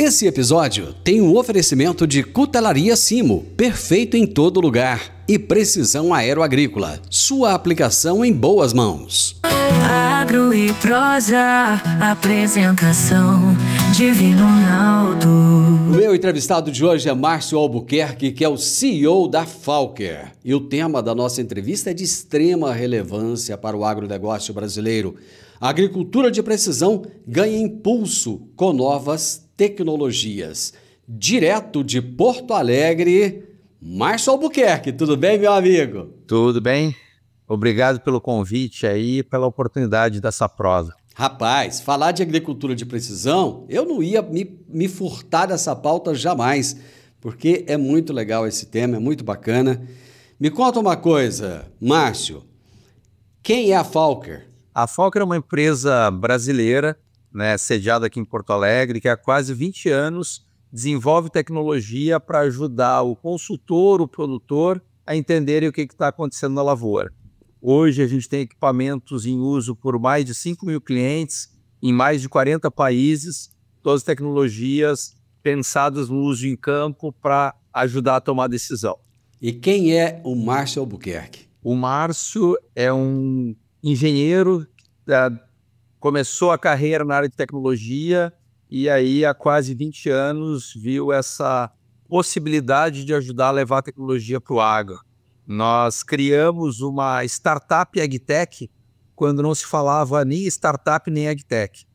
Esse episódio tem um oferecimento de Cutelaria Simo, perfeito em todo lugar, e Precisão Aeroagrícola, sua aplicação em boas mãos. Agro e prosa, apresentação Divino Ronaldo. O meu entrevistado de hoje é Márcio Albuquerque, que é o CEO da Falker. E o tema da nossa entrevista é de extrema relevância para o agronegócio brasileiro. A agricultura de precisão ganha impulso com novas tecnologias. Direto de Porto Alegre, Márcio Albuquerque. Tudo bem, meu amigo? Tudo bem. Obrigado pelo convite aí e pela oportunidade dessa prosa. Rapaz, falar de agricultura de precisão, eu não ia me furtar dessa pauta jamais, porque é muito legal esse tema, é muito bacana. Me conta uma coisa, Márcio, quem é a Falker? A Falker é uma empresa brasileira, sediada aqui em Porto Alegre, que há quase 20 anos desenvolve tecnologia para ajudar o consultor, o produtor, a entenderem o que está acontecendo na lavoura. Hoje a gente tem equipamentos em uso por mais de 5 mil clientes, em mais de 40 países, todas as tecnologias pensadas no uso em campo para ajudar a tomar decisão. E quem é o Márcio Albuquerque? O Márcio é um engenheiro, começou a carreira na área de tecnologia e aí há quase 20 anos viu essa possibilidade de ajudar a levar a tecnologia para o agro. Nós criamos uma startup agtech quando não se falava nem startup nem agtech,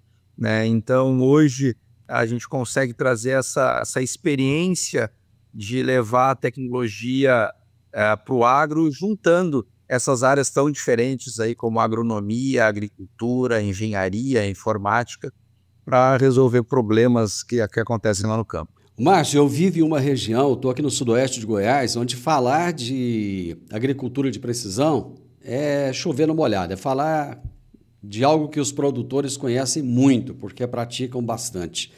Então, hoje, a gente consegue trazer essa experiência de levar a tecnologia para o agro, juntando essas áreas tão diferentes aí como agronomia, agricultura, engenharia, informática, para resolver problemas que acontecem lá no campo. Márcio, eu vivo em uma região, estou aqui no sudoeste de Goiás, onde falar de agricultura de precisão é chover no molhado, é falar de algo que os produtores conhecem muito, porque praticam bastante,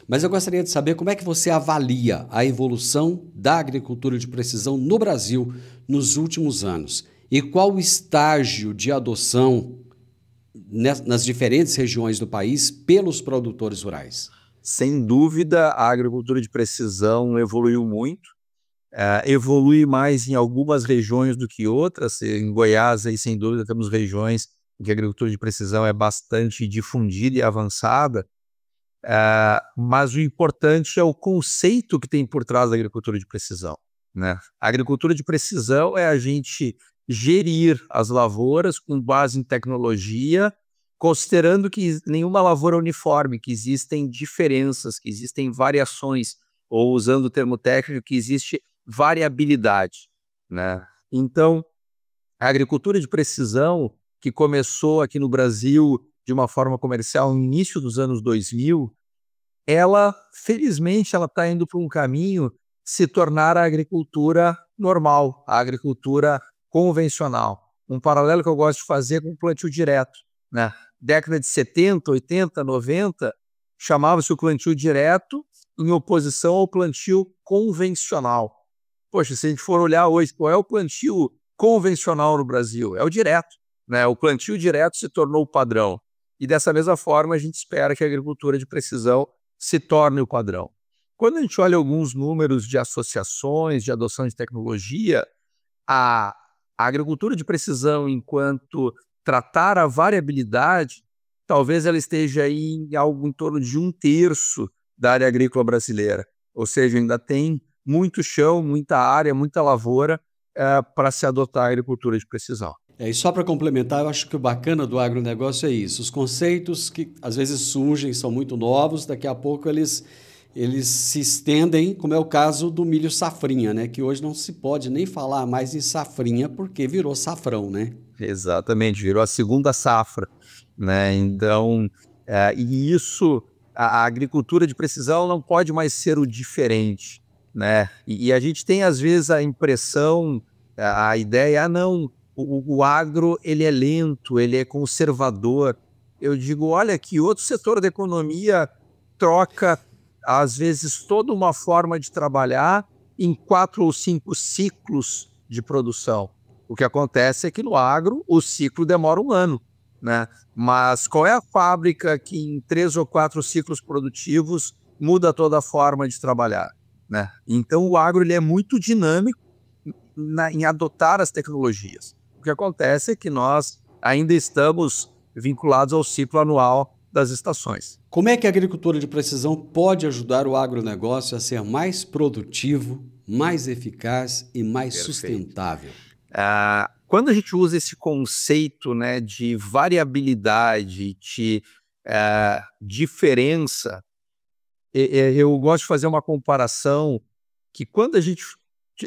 Mas eu gostaria de saber como é que você avalia a evolução da agricultura de precisão no Brasil nos últimos anos e qual o estágio de adoção nas diferentes regiões do país pelos produtores rurais. Sem dúvida, a agricultura de precisão evoluiu muito, evolui mais em algumas regiões do que outras. Em Goiás, aí, sem dúvida, temos regiões em que a agricultura de precisão é bastante difundida e avançada, mas o importante é o conceito que tem por trás da agricultura de precisão. A agricultura de precisão é a gente gerir as lavouras com base em tecnologia, considerando que nenhuma lavoura é uniforme, que existem diferenças, que existem variações, ou usando o termo técnico, que existe variabilidade. Então, a agricultura de precisão, que começou aqui no Brasil de uma forma comercial no início dos anos 2000, felizmente, ela está indo para um caminho se tornar a agricultura normal, a agricultura convencional. Um paralelo que eu gosto de fazer com o plantio direto. Década de 70, 80, 90, chamava-se o plantio direto em oposição ao plantio convencional. Poxa, se a gente for olhar hoje, qual é o plantio convencional no Brasil? É o direto. O plantio direto se tornou o padrão. E dessa mesma forma, a gente espera que a agricultura de precisão se torne o padrão. Quando a gente olha alguns números de associações de adoção de tecnologia, a agricultura de precisão, enquanto tratar a variabilidade, talvez ela esteja aí em algo em torno de 1/3 da área agrícola brasileira. Ou seja, ainda tem muito chão, muita área, muita lavoura para se adotar a agricultura de precisão. E só para complementar, eu acho que o bacana do agronegócio é isso. Os conceitos que às vezes surgem são muito novos, daqui a pouco eles se estendem, como é o caso do milho safrinha, que hoje não se pode nem falar mais em safrinha porque virou safrão, Exatamente, virou a segunda safra, Então, e isso, a agricultura de precisão não pode mais ser o diferente, E a gente tem às vezes a impressão, a ideia, não, o agro ele é lento, ele é conservador. Eu digo, olha que outro setor da economia troca às vezes toda uma forma de trabalhar em 4 ou 5 ciclos de produção. O que acontece é que no agro o ciclo demora 1 ano, Mas qual é a fábrica que em 3 ou 4 ciclos produtivos muda toda a forma de trabalhar, né? Então o agro ele é muito dinâmico em adotar as tecnologias. O que acontece é que nós ainda estamos vinculados ao ciclo anual das estações. Como é que a agricultura de precisão pode ajudar o agronegócio a ser mais produtivo, mais eficaz e mais sustentável? Quando a gente usa esse conceito, né, de variabilidade, de diferença, eu gosto de fazer uma comparação que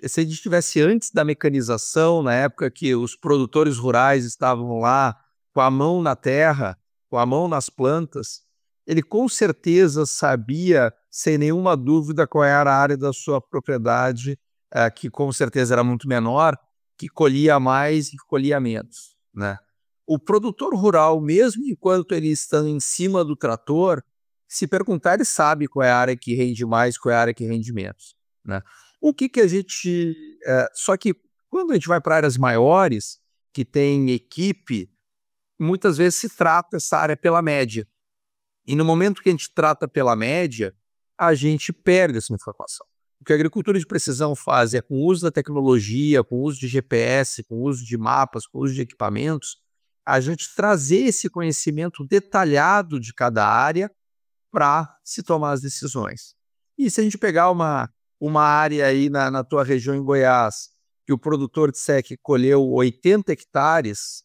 se a gente estivesse antes da mecanização, na época que os produtores rurais estavam lá com a mão na terra, com a mão nas plantas, ele com certeza sabia, sem nenhuma dúvida, qual era a área da sua propriedade, que com certeza era muito menor, que colhia mais e que colhia menos, né? O produtor rural, mesmo enquanto ele está em cima do trator, se perguntar, ele sabe qual é a área que rende mais, qual é a área que rende menos, né? O que a gente... só que quando a gente vai para áreas maiores, que tem equipe, muitas vezes se trata essa área pela média. E no momento que a gente trata pela média, a gente perde essa informação. O que a agricultura de precisão faz é, com o uso da tecnologia, com o uso de GPS, com o uso de mapas, com o uso de equipamentos, a gente trazer esse conhecimento detalhado de cada área para se tomar as decisões. E se a gente pegar uma área aí na tua região em Goiás, que o produtor disser que colheu 80 hectares,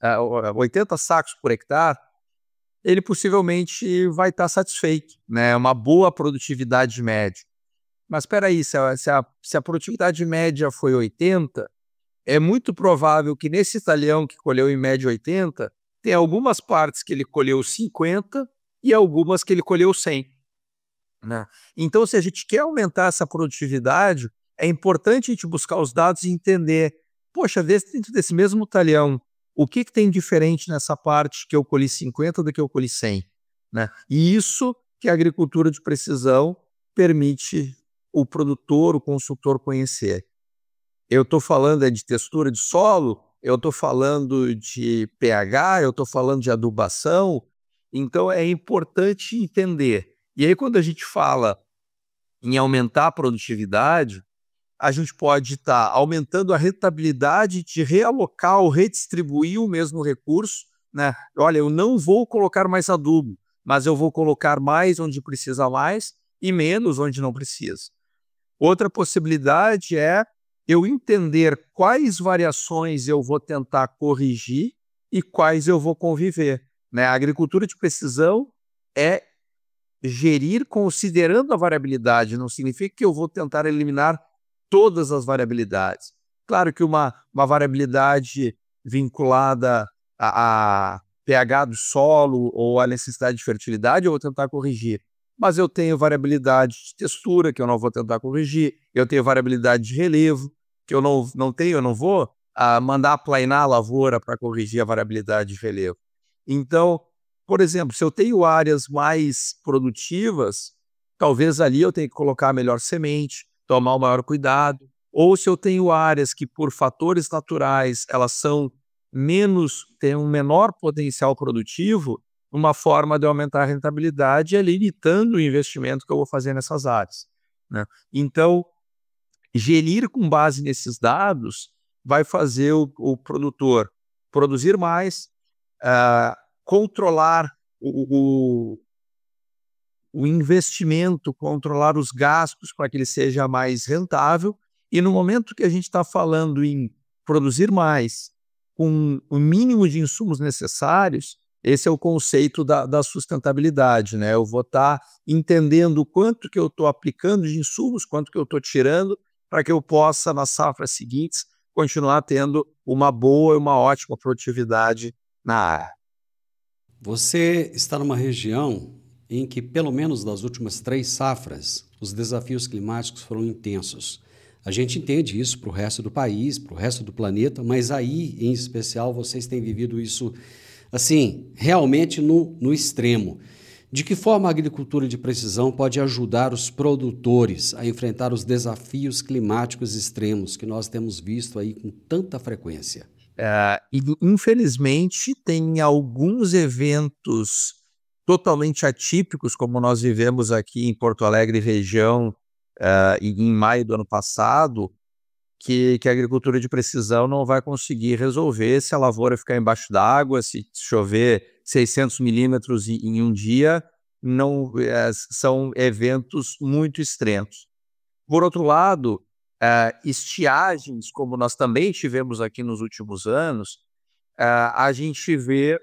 80 sacos por hectare, ele possivelmente vai estar satisfeito, né? Uma boa produtividade média. Mas espera aí, se a produtividade média foi 80, é muito provável que nesse talhão que colheu em média 80, tem algumas partes que ele colheu 50 e algumas que ele colheu 100. Né? Então, se a gente quer aumentar essa produtividade, é importante a gente buscar os dados e entender, poxa, dentro desse mesmo talhão, o que tem diferente nessa parte que eu colhi 50 do que eu colhi 100? Né? E isso que a agricultura de precisão permite o produtor, o consultor conhecer. Eu estou falando de textura de solo, eu estou falando de pH, eu estou falando de adubação, então é importante entender. E aí, quando a gente fala em aumentar a produtividade, a gente pode estar aumentando a rentabilidade de realocar ou redistribuir o mesmo recurso, né? Olha, eu não vou colocar mais adubo, mas eu vou colocar mais onde precisa mais e menos onde não precisa. Outra possibilidade é eu entender quais variações eu vou tentar corrigir e quais eu vou conviver, né? A agricultura de precisão é gerir considerando a variabilidade, não significa que eu vou tentar eliminar todas as variabilidades. Claro que uma variabilidade vinculada a pH do solo ou a necessidade de fertilidade eu vou tentar corrigir. Mas eu tenho variabilidade de textura, que eu não vou tentar corrigir. Eu tenho variabilidade de relevo, que eu não vou mandar aplainar a lavoura para corrigir a variabilidade de relevo. Então, por exemplo, se eu tenho áreas mais produtivas, talvez ali eu tenha que colocar a melhor semente, tomar o maior cuidado. Ou se eu tenho áreas que, por fatores naturais, elas têm um menor potencial produtivo, uma forma de aumentar a rentabilidade é limitando o investimento que eu vou fazer nessas áreas, né? Então, gerir com base nesses dados vai fazer o produtor produzir mais, controlar o investimento, controlar os gastos para que ele seja mais rentável. E no momento que a gente está falando em produzir mais, com o mínimo de insumos necessários, esse é o conceito da sustentabilidade, né? Eu vou estar entendendo o quanto que eu estou aplicando de insumos, quanto que eu estou tirando, para que eu possa, nas safras seguintes, continuar tendo uma boa e uma ótima produtividade na área. Você está numa região em que, pelo menos nas últimas 3 safras, os desafios climáticos foram intensos. A gente entende isso para o resto do país, para o resto do planeta, mas aí, em especial, vocês têm vivido isso, assim, realmente no extremo. De que forma a agricultura de precisão pode ajudar os produtores a enfrentar os desafios climáticos extremos que nós temos visto aí com tanta frequência? Infelizmente, tem alguns eventos totalmente atípicos, como nós vivemos aqui em Porto Alegre região em maio do ano passado, que a agricultura de precisão não vai conseguir resolver se a lavoura ficar embaixo d'água, se chover 600 milímetros em um dia, não, são eventos muito extremos. Por outro lado, estiagens, como nós também tivemos aqui nos últimos anos, a gente vê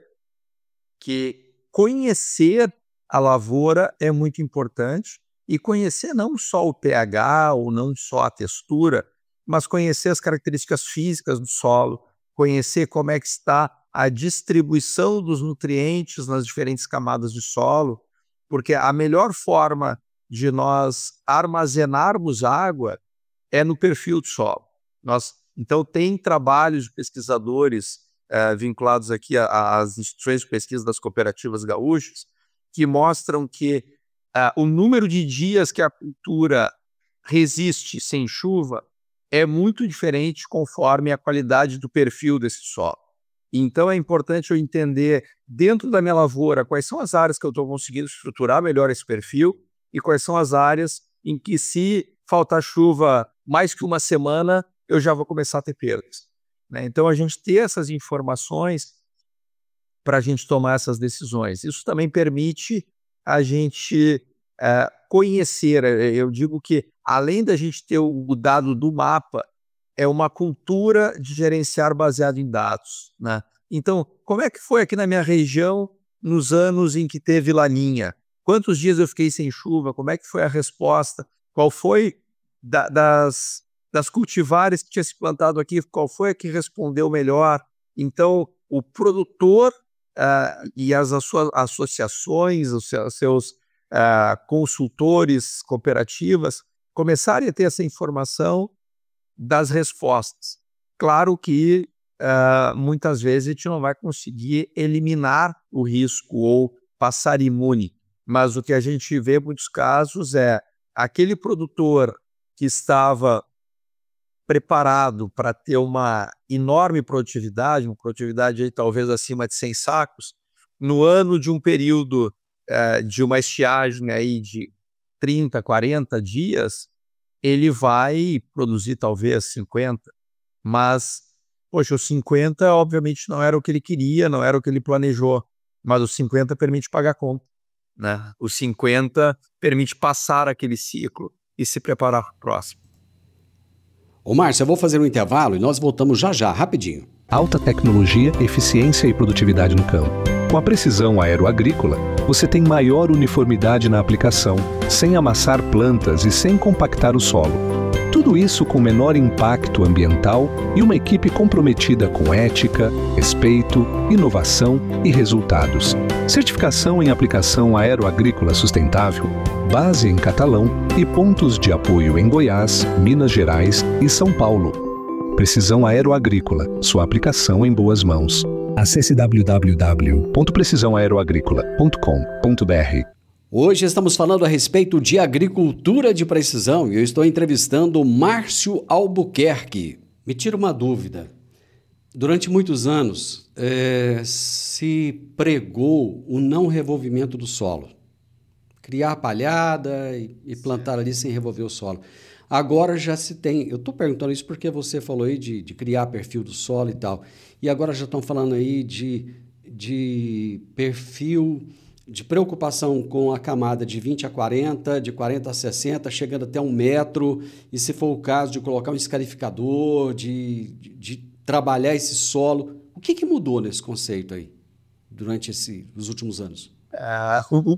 que conhecer a lavoura é muito importante, e conhecer não só o pH ou não só a textura, mas conhecer as características físicas do solo, conhecer como é que está a distribuição dos nutrientes nas diferentes camadas de solo, porque a melhor forma de nós armazenarmos água é no perfil do solo. Então, tem trabalhos de pesquisadores vinculados aqui às instituições de pesquisa das cooperativas gaúchas que mostram que o número de dias que a cultura resiste sem chuva é muito diferente conforme a qualidade do perfil desse solo. Então, é importante eu entender, dentro da minha lavoura, quais são as áreas que eu estou conseguindo estruturar melhor esse perfil e quais são as áreas em que, se faltar chuva mais que uma semana, eu já vou começar a ter perdas. Então, a gente ter essas informações para a gente tomar essas decisões. Isso também permite a gente conhecer. Eu digo que, além da gente ter o dado do mapa, é uma cultura de gerenciar baseado em dados. Então, como é que foi aqui na minha região nos anos em que teve laninha? Quantos dias eu fiquei sem chuva? Como é que foi a resposta? Qual foi das cultivares que tinha se plantado aqui, qual foi a que respondeu melhor? Então, o produtor e as suas associações, os seus consultores, cooperativas, começarem a ter essa informação das respostas. Claro que muitas vezes a gente não vai conseguir eliminar o risco ou passar imune, mas o que a gente vê em muitos casos é aquele produtor que estava preparado para ter uma enorme produtividade, uma produtividade aí, talvez acima de 100 sacos, no ano de um período de uma estiagem aí de 30, 40 dias, ele vai produzir talvez 50, mas, poxa, os 50 obviamente não era o que ele queria, não era o que ele planejou, mas os 50 permite pagar a conta, Os 50 permite passar aquele ciclo e se preparar para o próximo. Ô Márcio, eu vou fazer um intervalo e nós voltamos já, rapidinho. Alta tecnologia, eficiência e produtividade no campo. Com a precisão aeroagrícola, você tem maior uniformidade na aplicação, sem amassar plantas e sem compactar o solo. Tudo isso com menor impacto ambiental e uma equipe comprometida com ética, respeito, inovação e resultados. Certificação em aplicação aeroagrícola sustentável, base em Catalão e pontos de apoio em Goiás, Minas Gerais e São Paulo. Precisão Aeroagrícola, sua aplicação em boas mãos. Acesse www.precisaoaeroagricola.com.br. Hoje estamos falando a respeito de agricultura de precisão e eu estou entrevistando o Márcio Albuquerque. Me tira uma dúvida. Durante muitos anos se pregou o não revolvimento do solo. Criar palhada e plantar ali sem revolver o solo. Agora já se tem... Eu estou perguntando isso porque você falou aí de criar perfil do solo e tal. E agora já estão falando aí de perfil... de preocupação com a camada de 20 a 40, de 40 a 60, chegando até 1 metro, e se for o caso de colocar um escarificador, de trabalhar esse solo. O que mudou nesse conceito aí, durante os últimos anos?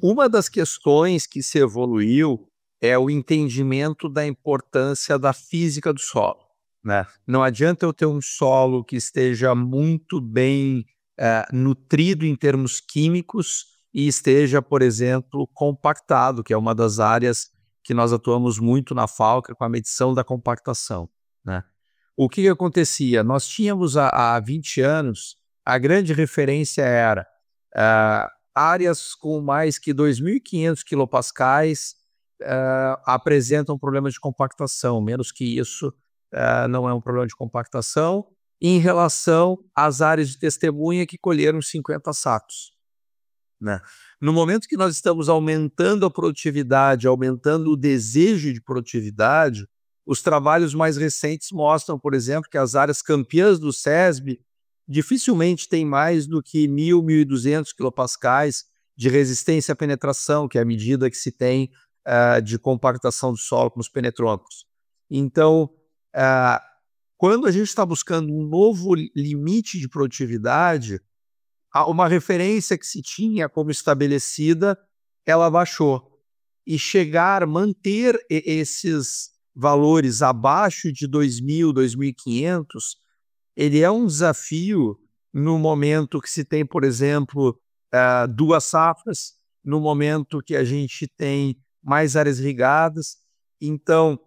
Uma das questões que se evoluiu é o entendimento da importância da física do solo. Não adianta eu ter um solo que esteja muito bem nutrido em termos químicos, e esteja, por exemplo, compactado, que é uma das áreas que nós atuamos muito na Falcra com a medição da compactação. O que acontecia? Nós tínhamos há 20 anos, a grande referência era áreas com mais que 2.500 quilopascais apresentam problemas de compactação, menos que isso não é um problema de compactação, em relação às áreas de testemunha que colheram 50 sacos. né? No momento que nós estamos aumentando a produtividade, aumentando o desejo de produtividade, os trabalhos mais recentes mostram, por exemplo, que as áreas campeãs do SESB dificilmente têm mais do que 1.000, 1.200 quilopascais de resistência à penetração, que é a medida que se tem de compactação do solo com os penetrômetros. Então, quando a gente está buscando um novo limite de produtividade, uma referência que se tinha como estabelecida, ela baixou. E manter esses valores abaixo de 2.000, 2.500, ele é um desafio no momento que se tem, por exemplo, 2 safras, no momento que a gente tem mais áreas irrigadas. Então,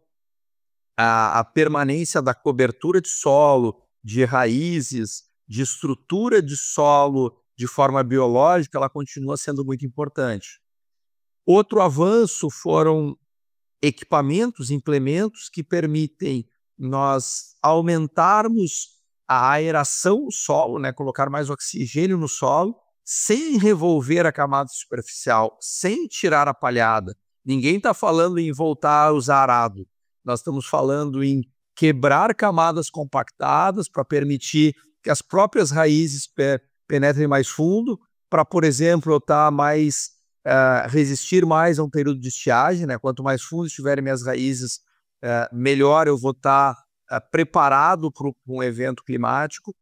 a permanência da cobertura de solo, de raízes, de estrutura de solo de forma biológica, ela continua sendo muito importante. Outro avanço foram equipamentos, implementos que permitem nós aumentarmos a aeração do solo, né, colocar mais oxigênio no solo, sem revolver a camada superficial, sem tirar a palhada. Ninguém está falando em voltar a usar arado. Nós estamos falando em quebrar camadas compactadas para permitir que as próprias raízes penetrem mais fundo, para, por exemplo, resistir mais a um período de estiagem, né? Quanto mais fundo estiverem minhas raízes, melhor eu vou estar preparado para um evento climático.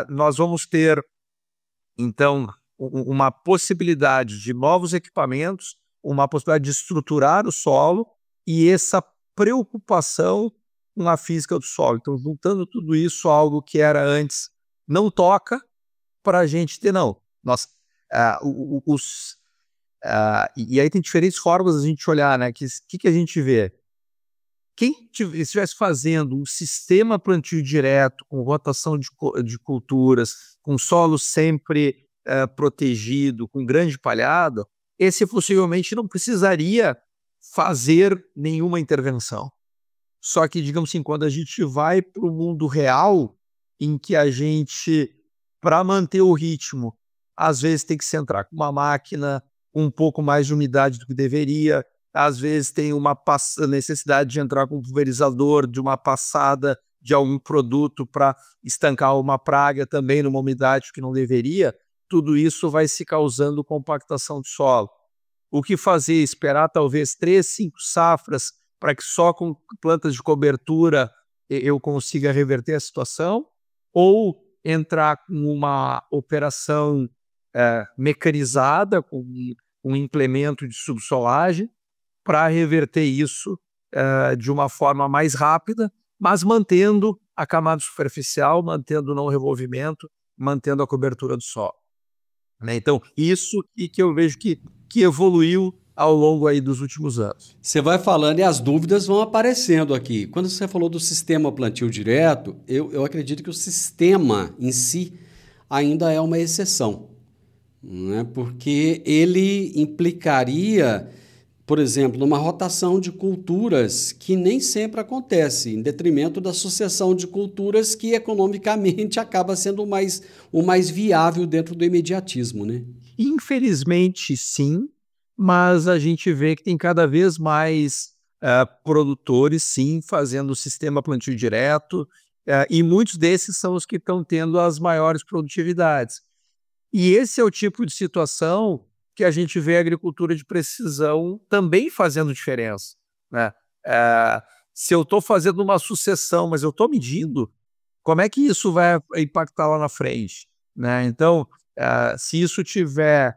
Nós vamos ter, então, uma possibilidade de novos equipamentos, uma possibilidade de estruturar o solo e essa preocupação com a física do solo. Então, juntando tudo isso, algo que era antes não toca, para a gente ter, não. E aí tem diferentes formas a gente olhar, né? Que a gente vê? Quem estivesse fazendo um sistema plantio direto, com rotação de culturas, com solo sempre protegido, com grande palhada, esse possivelmente não precisaria fazer nenhuma intervenção. Só que, digamos assim, quando a gente vai para o mundo real, em que a gente, para manter o ritmo, às vezes tem que se entrar com uma máquina com um pouco mais de umidade do que deveria, às vezes tem uma necessidade de entrar com um pulverizador, de uma passada de algum produto para estancar uma praga também numa umidade que não deveria, tudo isso vai se causando compactação do solo. O que fazer? Esperar talvez 3, 5 safras para que só com plantas de cobertura eu consiga reverter a situação? Ou entrar com uma operação mecanizada, com um implemento de subsolagem, para reverter isso de uma forma mais rápida, mas mantendo a camada superficial, mantendo o não revolvimento, mantendo a cobertura do solo. Né? Então, isso que eu vejo que evoluiu ao longo aí dos últimos anos. Você vai falando e as dúvidas vão aparecendo aqui. Quando você falou do sistema plantio direto, eu acredito que o sistema em si ainda é uma exceção, né? Porque ele implicaria, por exemplo, numa rotação de culturas que nem sempre acontece, em detrimento da sucessão de culturas que economicamente acaba sendo o mais viável dentro do imediatismo, né? Infelizmente, sim, mas a gente vê que tem cada vez mais produtores, sim, fazendo o sistema plantio direto, e muitos desses são os que estão tendo as maiores produtividades. E esse é o tipo de situação que a gente vê a agricultura de precisão também fazendo diferença, né? Se eu estou fazendo uma sucessão, mas eu estou medindo, como é que isso vai impactar lá na frente, né? Então, se isso tiver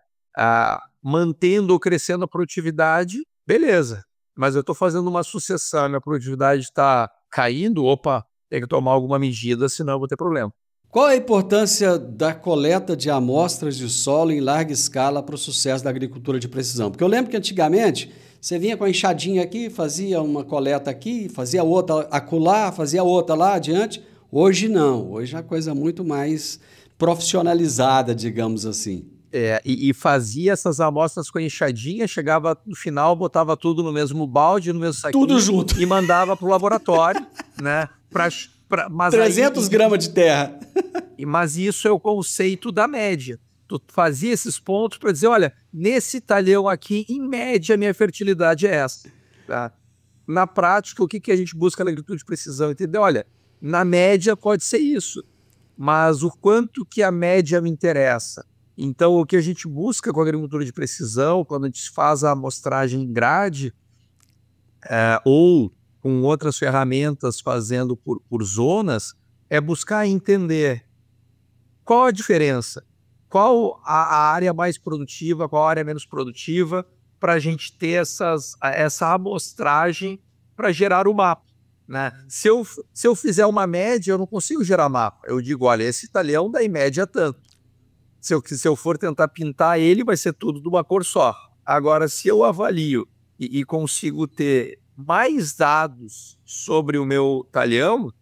mantendo ou crescendo a produtividade, beleza. Mas eu estou fazendo uma sucessão e a produtividade está caindo, tem que tomar alguma medida, senão eu vou ter problema. Qual a importância da coleta de amostras de solo em larga escala para o sucesso da agricultura de precisão? Porque eu lembro que antigamente você vinha com a enxadinha aqui, fazia uma coleta aqui, fazia outra acolá, fazia outra lá adiante. Hoje não, hoje é uma coisa muito mais profissionalizada, digamos assim. E fazia essas amostras com a enxadinha, chegava no final, botava tudo no mesmo balde, no mesmo saquinho. Tudo junto. E mandava para o laboratório, né? Mas 300 gramas de terra. Mas isso é o conceito da média. tu fazia esses pontos para dizer, olha, nesse talhão aqui, em média, minha fertilidade é essa. Tá? Na prática, o que a gente busca na agricultura de precisão? Entendeu? Olha, na média pode ser isso, mas o quanto que a média me interessa? Então, o que a gente busca com a agricultura de precisão, quando a gente faz a amostragem em grade, ou com outras ferramentas fazendo por zonas, é buscar entender qual a diferença, qual a área mais produtiva, qual a área menos produtiva, para a gente ter essa amostragem para gerar o mapa. Né? Se eu fizer uma média, eu não consigo gerar mapa. Eu digo, olha, esse talhão dá em média tanto. Se eu for tentar pintar ele, vai ser tudo de uma cor só. Agora, se eu avalio e consigo ter mais dados sobre o meu talhão,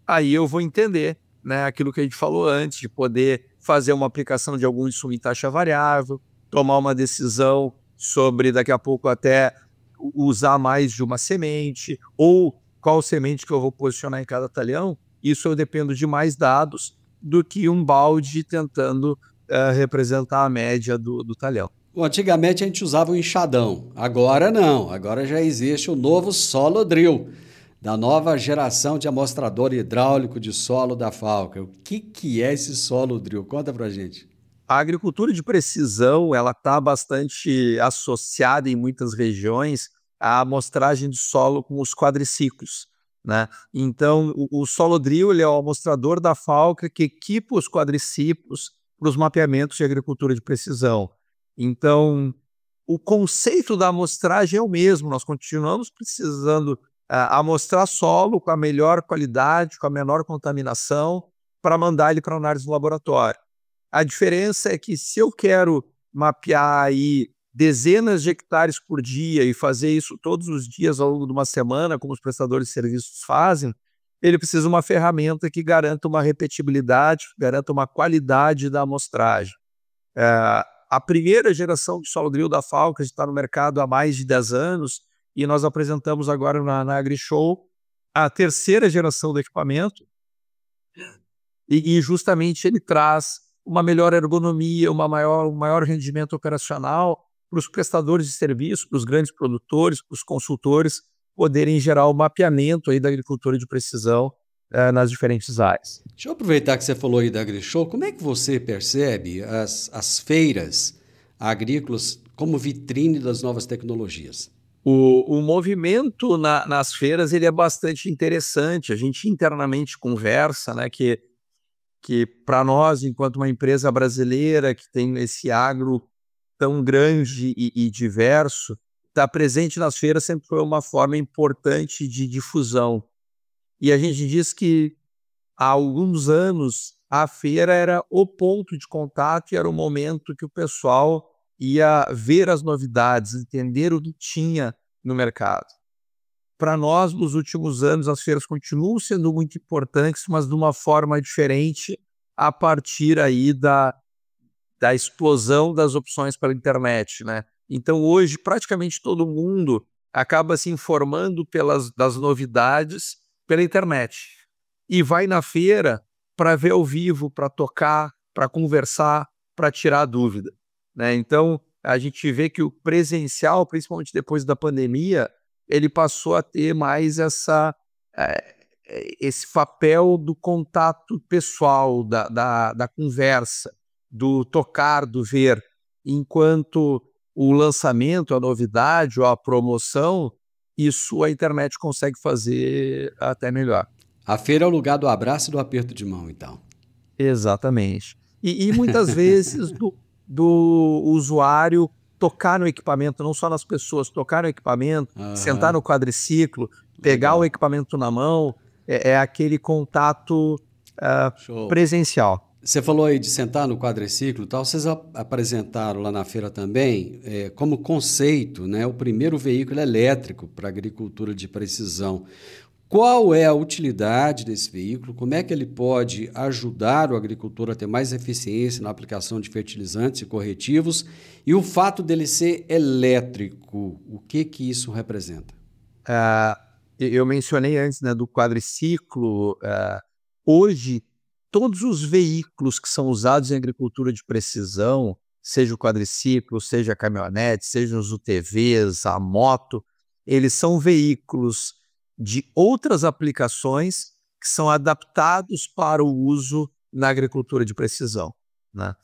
aí eu vou entender, né, aquilo que a gente falou antes, de poder fazer uma aplicação de algum insumo em taxa variável, tomar uma decisão sobre, daqui a pouco, até usar mais de uma semente, ou qual semente que eu vou posicionar em cada talhão. Isso eu dependo de mais dados do que um balde tentando representar a média do talhão. Bom, antigamente a gente usava o enxadão, agora não, agora já existe o novo Solo Drill, da nova geração de amostrador hidráulico de solo da Falker. O que é esse Solo Drill? Conta pra gente. A agricultura de precisão, ela está bastante associada em muitas regiões à amostragem de solo com os quadriciclos. Né? Então, o Solo Drill ele é o amostrador da Falker que equipa os quadriciclos para os mapeamentos de agricultura de precisão. Então, o conceito da amostragem é o mesmo, nós continuamos precisando amostrar solo com a melhor qualidade, com a menor contaminação, para mandar ele para análise no laboratório. A diferença é que se eu quero mapear aí dezenas de hectares por dia e fazer isso todos os dias ao longo de uma semana, como os prestadores de serviços fazem, ele precisa de uma ferramenta que garanta uma repetibilidade, garanta uma qualidade da amostragem. A primeira geração de Solo Drill da Falker está no mercado há mais de 10 anos e nós apresentamos agora na AgriShow a terceira geração do equipamento e justamente ele traz uma melhor ergonomia, um maior rendimento operacional para os prestadores de serviço, para os grandes produtores, para os consultores poderem gerar o mapeamento aí da agricultura de precisão nas diferentes áreas. Deixa eu aproveitar que você falou aí da AgriShow. Como é que você percebe as feiras agrícolas como vitrine das novas tecnologias? O movimento nas feiras ele é bastante interessante. A gente internamente conversa, né, que para nós, enquanto uma empresa brasileira que tem esse agro tão grande e diverso, estar presente nas feiras sempre foi uma forma importante de difusão. E a gente diz que há alguns anos a feira era o ponto de contato e era o momento que o pessoal ia ver as novidades, entender o que tinha no mercado. Para nós, nos últimos anos, as feiras continuam sendo muito importantes, mas de uma forma diferente a partir aí da explosão das opções pela internet, né? Então, hoje, praticamente todo mundo acaba se informando das novidades pela internet e vai na feira para ver ao vivo, para tocar, para conversar, para tirar dúvida, né? Então, a gente vê que o presencial, principalmente depois da pandemia, ele passou a ter mais esse papel do contato pessoal, da conversa, do tocar, do ver, enquanto o lançamento, a novidade ou a promoção, isso a internet consegue fazer até melhor. A feira é o lugar do abraço e do aperto de mão, então. Exatamente. E muitas vezes do usuário tocar no equipamento, não só nas pessoas, tocar no equipamento, sentar no quadriciclo, pegar o equipamento na mão, é aquele contato presencial. Você falou aí de sentar no quadriciclo e tal, vocês apresentaram lá na feira também, como conceito, né, o primeiro veículo elétrico para agricultura de precisão. Qual é a utilidade desse veículo? Como é que ele pode ajudar o agricultor a ter mais eficiência na aplicação de fertilizantes e corretivos? E o fato dele ser elétrico, o que isso representa? Eu mencionei antes, né, do quadriciclo. Hoje, todos os veículos que são usados em agricultura de precisão, seja o quadriciclo, seja a caminhonete, sejam os UTVs, a moto, eles são veículos de outras aplicações que são adaptados para o uso na agricultura de precisão, né?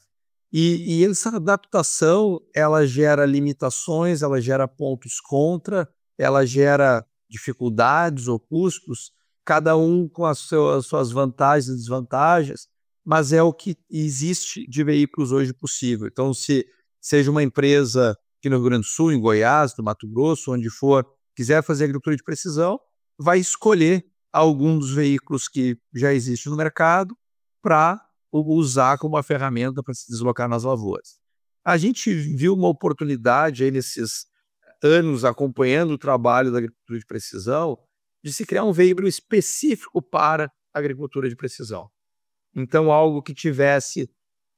E essa adaptação, ela gera limitações, ela gera pontos contra, ela gera dificuldades ou custos, cada um com as suas vantagens e desvantagens, mas é o que existe de veículos hoje possível. Então, se seja uma empresa aqui no Rio Grande do Sul, em Goiás, no Mato Grosso, onde for, quiser fazer agricultura de precisão, vai escolher algum dos veículos que já existem no mercado para usar como uma ferramenta para se deslocar nas lavouras. A gente viu uma oportunidade aí nesses anos acompanhando o trabalho da agricultura de precisão de se criar um veículo específico para a agricultura de precisão. Então, algo que tivesse,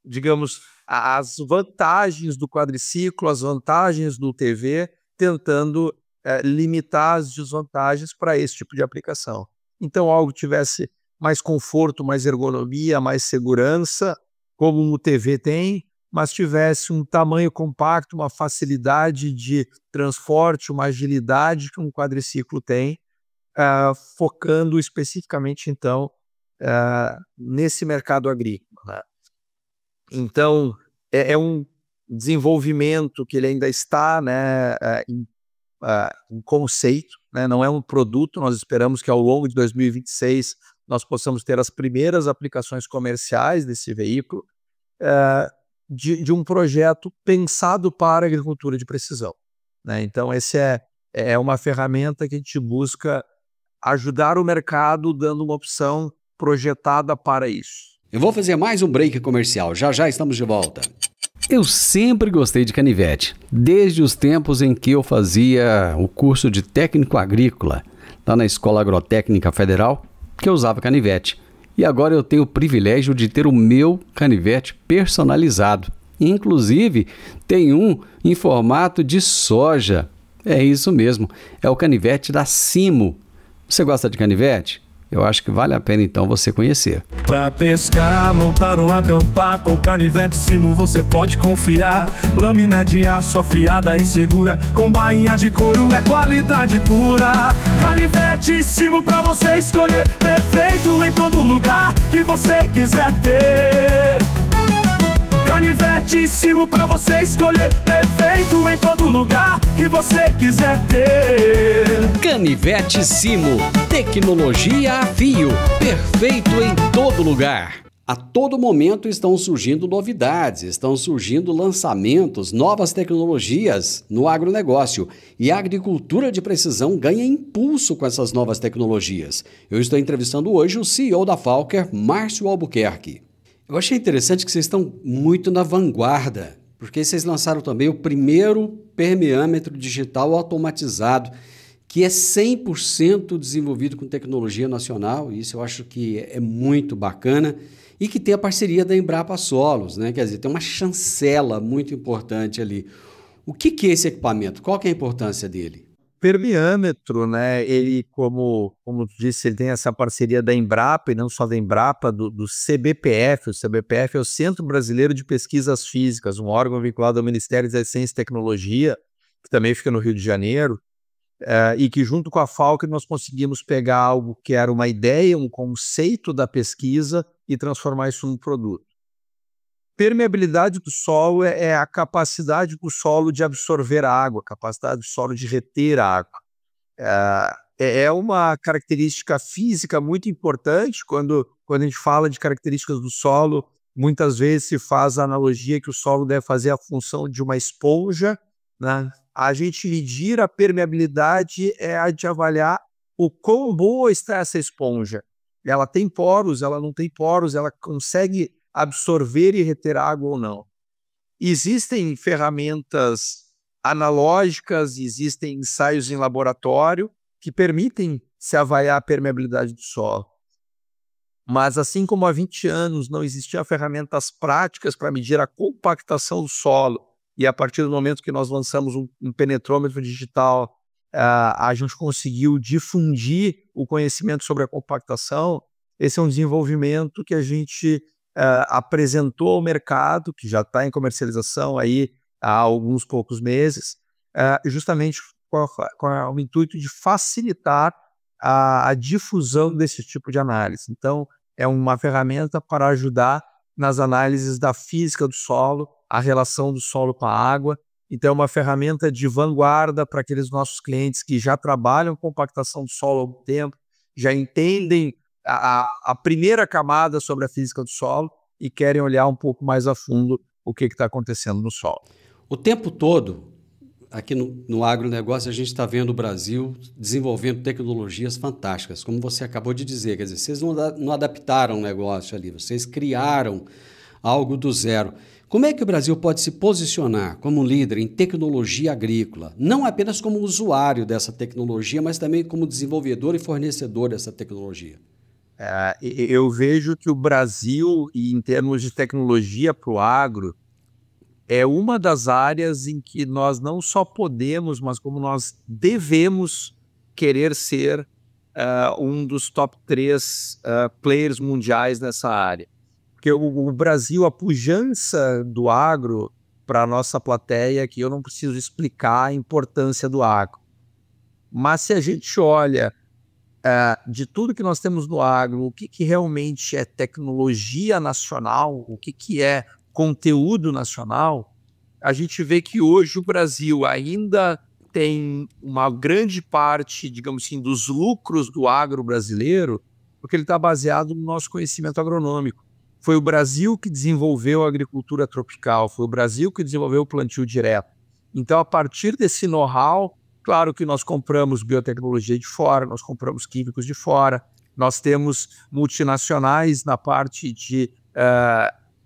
digamos, as vantagens do quadriciclo, as vantagens do UTV, tentando limitar as desvantagens para esse tipo de aplicação. Então, algo que tivesse mais conforto, mais ergonomia, mais segurança, como o UTV tem, mas tivesse um tamanho compacto, uma facilidade de transporte, uma agilidade que um quadriciclo tem, focando especificamente, então, nesse mercado agrícola, né? Então, é um desenvolvimento que ele ainda está, né, em conceito, né? Não é um produto. Nós esperamos que ao longo de 2026 nós possamos ter as primeiras aplicações comerciais desse veículo, de um projeto pensado para a agricultura de precisão, né? Então, esse é uma ferramenta que a gente busca ajudar o mercado dando uma opção projetada para isso. Eu vou fazer mais um break comercial. Já já estamos de volta. Eu sempre gostei de canivete, desde os tempos em que eu fazia o curso de técnico agrícola, lá na Escola Agrotécnica Federal, que eu usava canivete. E agora eu tenho o privilégio de ter o meu canivete personalizado. Inclusive, tem um em formato de soja. É isso mesmo, é o canivete da Simo. Você gosta de canivete? Eu acho que vale a pena então você conhecer. Pra pescar, montar ou acampar, com canivete Simo você pode confiar. Lâmina de aço afiada e segura, com bainha de couro é qualidade pura. Canivete Simo pra você escolher, perfeito em todo lugar que você quiser ter. Canivete Simo pra você escolher, perfeito em todo lugar que você quiser ter. Canivete Simo, tecnologia a fio, perfeito em todo lugar. A todo momento estão surgindo novidades, estão surgindo lançamentos, novas tecnologias no agronegócio. E a agricultura de precisão ganha impulso com essas novas tecnologias. Eu estou entrevistando hoje o CEO da Falker, Márcio Albuquerque. Eu achei interessante que vocês estão muito na vanguarda, porque vocês lançaram também o primeiro permeâmetro digital automatizado, que é 100% desenvolvido com tecnologia nacional. Isso eu acho que é muito bacana, e que tem a parceria da Embrapa Solos, né? Quer dizer, tem uma chancela muito importante ali. O que é esse equipamento? Qual que é a importância dele? Permeâmetro, né? Ele, como tu disse, ele tem essa parceria da Embrapa, e não só da Embrapa, do CBPF. O CBPF é o Centro Brasileiro de Pesquisas Físicas, um órgão vinculado ao Ministério da Ciência e Tecnologia, que também fica no Rio de Janeiro, e que junto com a Falker nós conseguimos pegar algo que era uma ideia, um conceito da pesquisa e transformar isso num produto. Permeabilidade do solo é a capacidade do solo de absorver a água, a capacidade do solo de reter a água. É uma característica física muito importante. Quando a gente fala de características do solo, muitas vezes se faz a analogia que o solo deve fazer a função de uma esponja, né? A gente medir a permeabilidade é a de avaliar o quão boa está essa esponja. Ela tem poros, ela não tem poros, ela consegue absorver e reter água ou não. Existem ferramentas analógicas, existem ensaios em laboratório que permitem se avaliar a permeabilidade do solo. Mas assim como há 20 anos não existiam ferramentas práticas para medir a compactação do solo, e a partir do momento que nós lançamos um penetrômetro digital, a gente conseguiu difundir o conhecimento sobre a compactação, Esse é um desenvolvimento que a gente apresentou ao mercado, que já está em comercialização aí há alguns poucos meses, justamente com o intuito de facilitar a difusão desse tipo de análise. Então, é uma ferramenta para ajudar nas análises da física do solo, a relação do solo com a água. Então, é uma ferramenta de vanguarda para aqueles nossos clientes que já trabalham com compactação do solo há algum tempo, já entendem a primeira camada sobre a física do solo e querem olhar um pouco mais a fundo o que está acontecendo no solo. O tempo todo, aqui no agronegócio, a gente está vendo o Brasil desenvolvendo tecnologias fantásticas, como você acabou de dizer. Quer dizer, vocês não adaptaram o negócio ali, vocês criaram algo do zero. Como é que o Brasil pode se posicionar como líder em tecnologia agrícola, não apenas como usuário dessa tecnologia, mas também como desenvolvedor e fornecedor dessa tecnologia? Eu vejo que o Brasil, em termos de tecnologia para o agro, é uma das áreas em que nós não só podemos, mas como nós devemos querer ser um dos top 3 players mundiais nessa área. Porque o Brasil, a pujança do agro para a nossa plateia, que eu não preciso explicar a importância do agro. Mas se a gente olha de tudo que nós temos no agro, o que realmente é tecnologia nacional, o que é conteúdo nacional, a gente vê que hoje o Brasil ainda tem uma grande parte, digamos assim, dos lucros do agro brasileiro, porque ele está baseado no nosso conhecimento agronômico. Foi o Brasil que desenvolveu a agricultura tropical, foi o Brasil que desenvolveu o plantio direto. Então, a partir desse know-how, claro que nós compramos biotecnologia de fora, nós compramos químicos de fora, nós temos multinacionais na parte de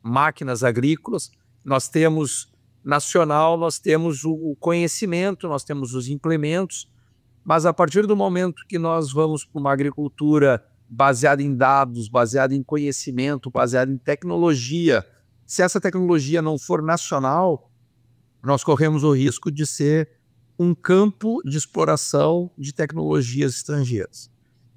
máquinas agrícolas, nós temos nacional, nós temos o conhecimento, nós temos os implementos, mas a partir do momento que nós vamos para uma agricultura baseada em dados, baseada em conhecimento, baseada em tecnologia, se essa tecnologia não for nacional, nós corremos o risco de ser um campo de exploração de tecnologias estrangeiras.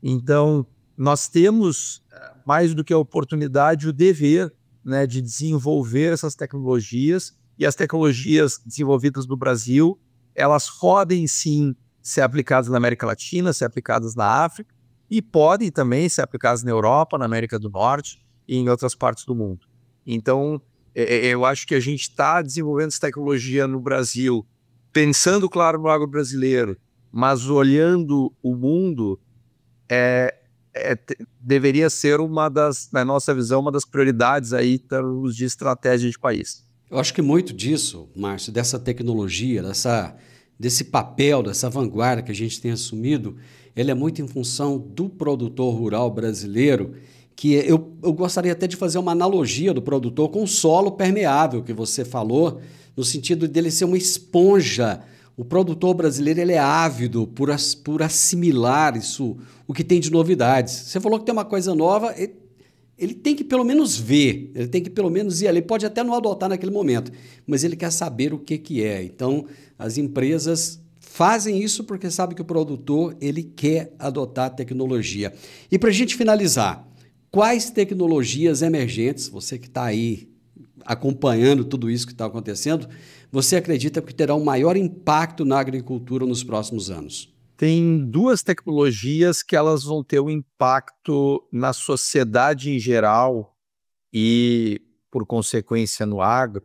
Então, nós temos, mais do que a oportunidade, o dever, né, de desenvolver essas tecnologias, e as tecnologias desenvolvidas no Brasil, elas podem sim ser aplicadas na América Latina, ser aplicadas na África, e podem também ser aplicadas na Europa, na América do Norte e em outras partes do mundo. Então, eu acho que a gente está desenvolvendo essa tecnologia no Brasil, pensando, claro, no agro brasileiro, mas olhando o mundo, deveria ser na nossa visão, uma das prioridades aí em termos de estratégia de país. Eu acho que muito disso, Márcio, dessa tecnologia, desse papel, dessa vanguarda que a gente tem assumido, ele é muito em função do produtor rural brasileiro, que eu gostaria até de fazer uma analogia do produtor com o solo permeável que você falou, no sentido dele ser uma esponja. O produtor brasileiro ele é ávido por assimilar isso, o que tem de novidades. Você falou que tem uma coisa nova, ele tem que pelo menos ver, ele tem que pelo menos ir ali, ele pode até não adotar naquele momento, mas ele quer saber o que é. Então, as empresas fazem isso porque sabem que o produtor ele quer adotar a tecnologia. E para a gente finalizar, quais tecnologias emergentes, você que está aí acompanhando tudo isso que está acontecendo, você acredita que terá um maior impacto na agricultura nos próximos anos? Tem 2 tecnologias que elas vão ter um impacto na sociedade em geral e, por consequência, no agro,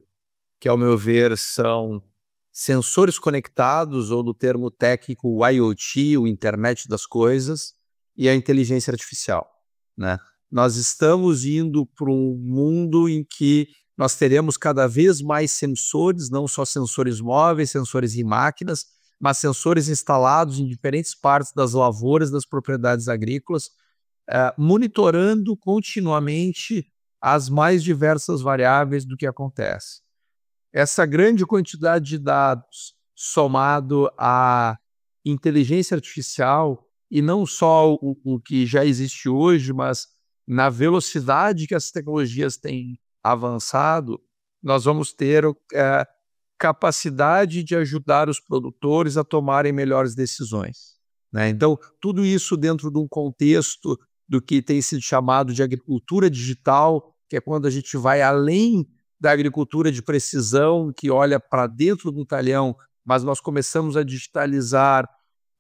que, ao meu ver, são sensores conectados, ou no termo técnico, o IoT, o Internet das Coisas, e a inteligência artificial, né? Nós estamos indo para um mundo em que nós teremos cada vez mais sensores, não só sensores móveis, sensores em máquinas, mas sensores instalados em diferentes partes das lavouras, das propriedades agrícolas, monitorando continuamente as mais diversas variáveis do que acontece. Essa grande quantidade de dados, somado à inteligência artificial, e não só o que já existe hoje, mas na velocidade que as tecnologias têm avançado, nós vamos ter capacidade de ajudar os produtores a tomarem melhores decisões, né? Então, tudo isso dentro de um contexto do que tem sido chamado de agricultura digital, que é quando a gente vai além da agricultura de precisão, que olha para dentro do talhão, mas nós começamos a digitalizar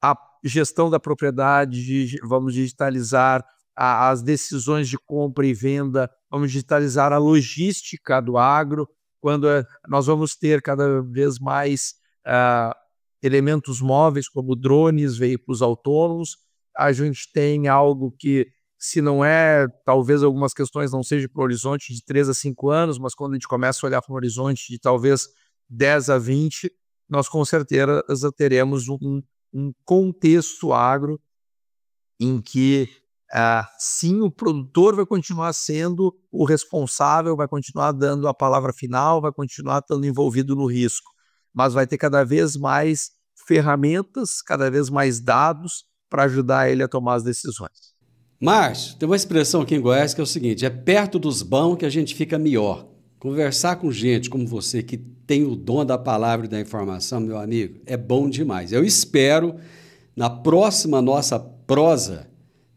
a gestão da propriedade, vamos digitalizar as decisões de compra e venda, vamos digitalizar a logística do agro, quando nós vamos ter cada vez mais elementos móveis, como drones, veículos autônomos. A gente tem algo que, se não talvez algumas questões não sejam para o horizonte de 3 a 5 anos, mas quando a gente começa a olhar para um horizonte de talvez 10 a 20, nós com certeza teremos um contexto agro em que, sim, o produtor vai continuar sendo o responsável, vai continuar dando a palavra final, vai continuar estando envolvido no risco, mas vai ter cada vez mais ferramentas, cada vez mais dados para ajudar ele a tomar as decisões. Márcio, tem uma expressão aqui em Goiás que é o seguinte: é perto dos bons que a gente fica melhor. Conversar com gente como você, que tem o dom da palavra e da informação, meu amigo, é bom demais. Eu espero, na próxima nossa prosa,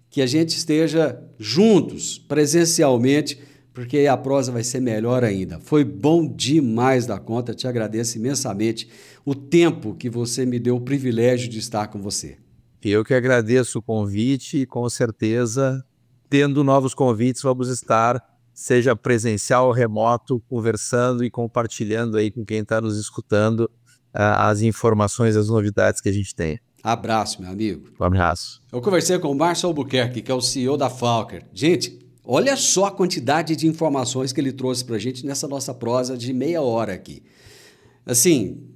que a gente esteja juntos, presencialmente, porque aí a prosa vai ser melhor ainda. Foi bom demais da conta, te agradeço imensamente o tempo que você me deu o privilégio de estar com você. Eu que agradeço o convite e, com certeza, tendo novos convites, vamos estar, seja presencial ou remoto, conversando e compartilhando aí com quem está nos escutando as informações, as novidades que a gente tem. Abraço, meu amigo. Um abraço. Eu conversei com o Márcio Albuquerque, que é o CEO da Falker. Gente, olha só a quantidade de informações que ele trouxe para a gente nessa nossa prosa de meia hora aqui. Assim,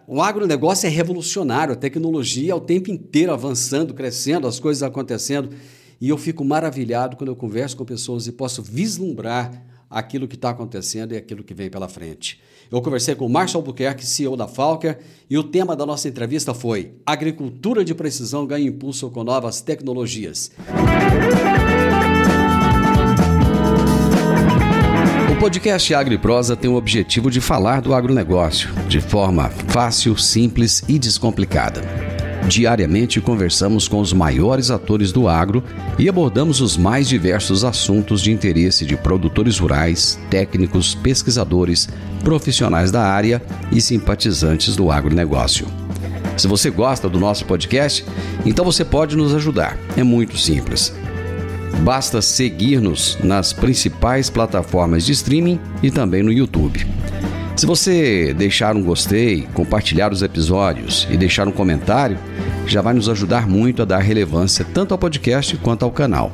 o agronegócio é revolucionário, a tecnologia o tempo inteiro avançando, crescendo, as coisas acontecendo. E eu fico maravilhado quando eu converso com pessoas e posso vislumbrar aquilo que está acontecendo e aquilo que vem pela frente. Eu conversei com o Márcio Albuquerque, CEO da Falker, e o tema da nossa entrevista foi: Agricultura de precisão ganha impulso com novas tecnologias. O podcast Agro e Prosa tem o objetivo de falar do agronegócio de forma fácil, simples e descomplicada. Diariamente conversamos com os maiores atores do agro e abordamos os mais diversos assuntos de interesse de produtores rurais, técnicos, pesquisadores, profissionais da área e simpatizantes do agronegócio. Se você gosta do nosso podcast, então você pode nos ajudar. É muito simples. Basta seguir-nos nas principais plataformas de streaming e também no YouTube. Se você deixar um gostei, compartilhar os episódios e deixar um comentário, já vai nos ajudar muito a dar relevância tanto ao podcast quanto ao canal.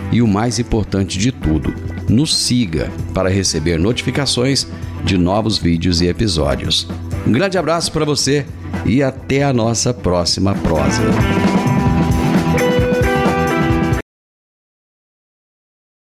E o mais importante de tudo, nos siga para receber notificações de novos vídeos e episódios. Um grande abraço para você e até a nossa próxima prosa.